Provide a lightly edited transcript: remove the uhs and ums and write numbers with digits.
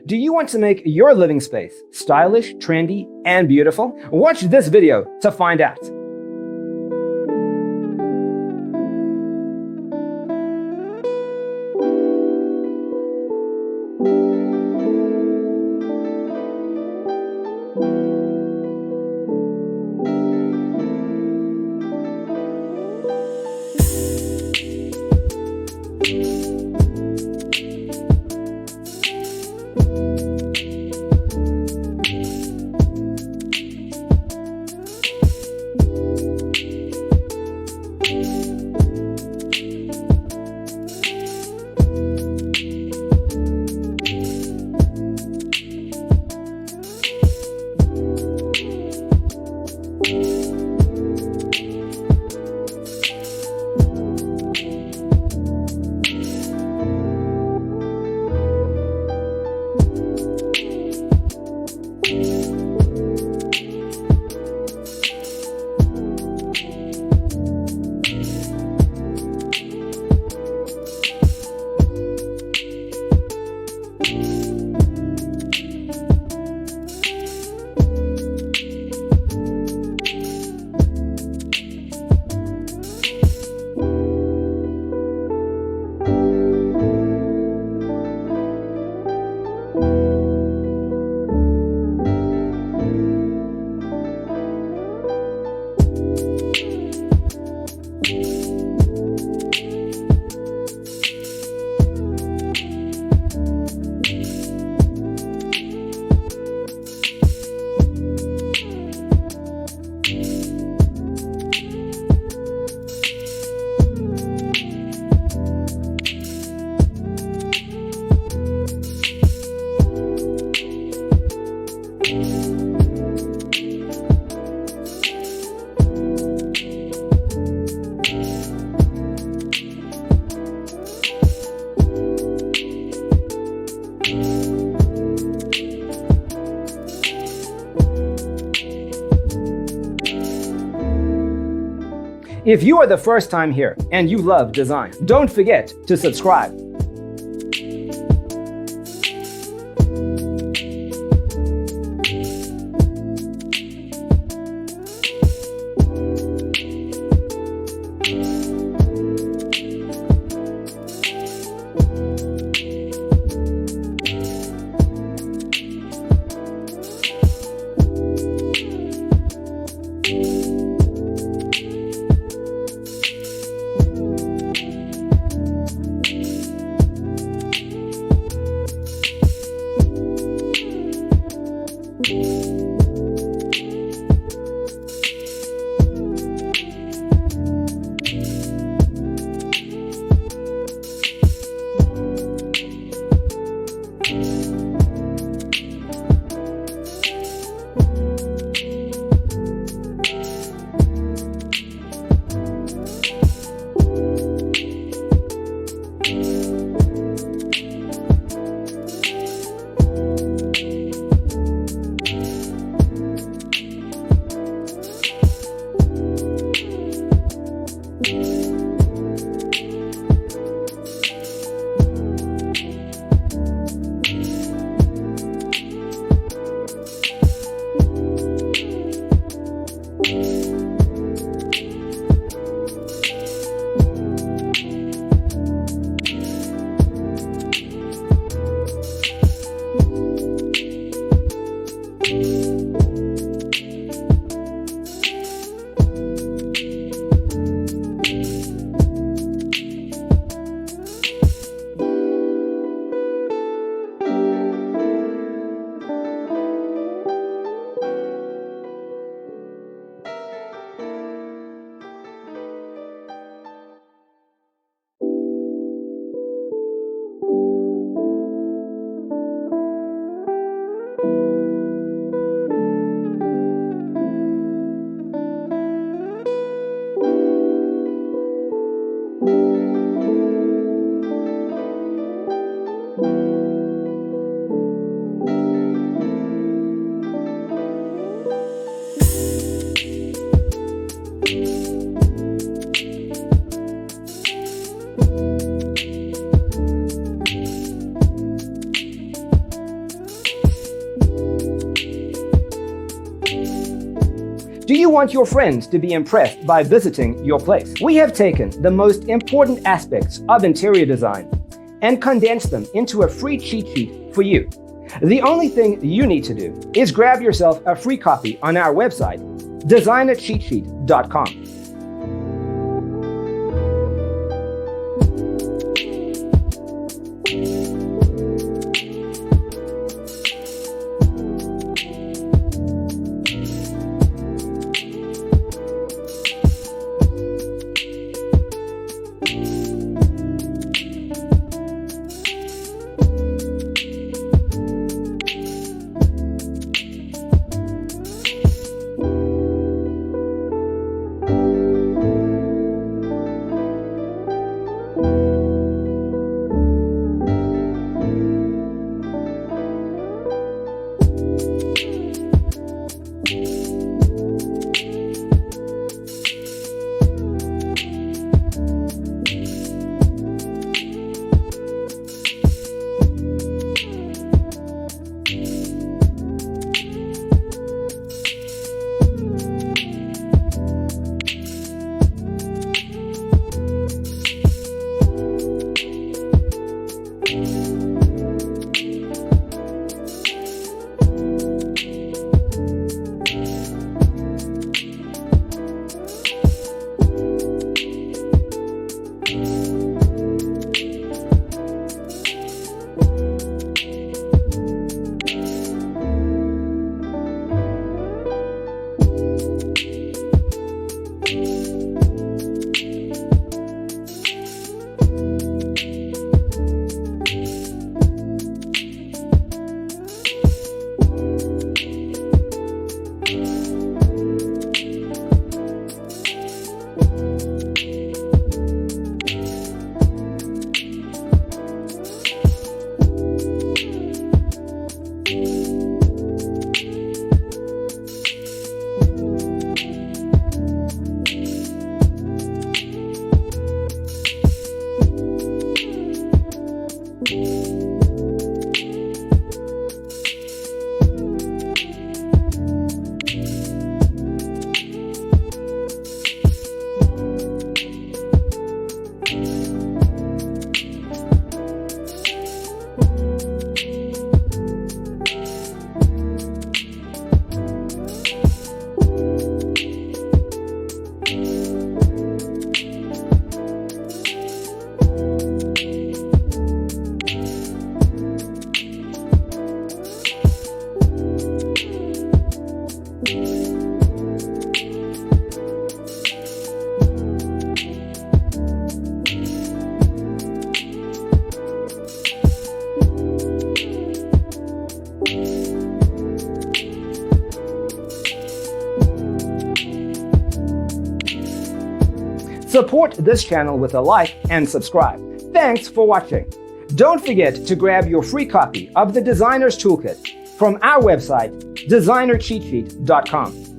Do you want to make your living space stylish, trendy, and beautiful? Watch this video to find out. If you are the first time here and you love design, don't forget to subscribe. Do you want your friends to be impressed by visiting your place? We have taken the most important aspects of interior design and condensed them into a free cheat sheet for you. The only thing you need to do is grab yourself a free copy on our website, designercheatsheet.com. Support this channel with a like and subscribe. Thanks for watching. Don't forget to grab your free copy of the Designer's Toolkit from our website, designercheatsheet.com.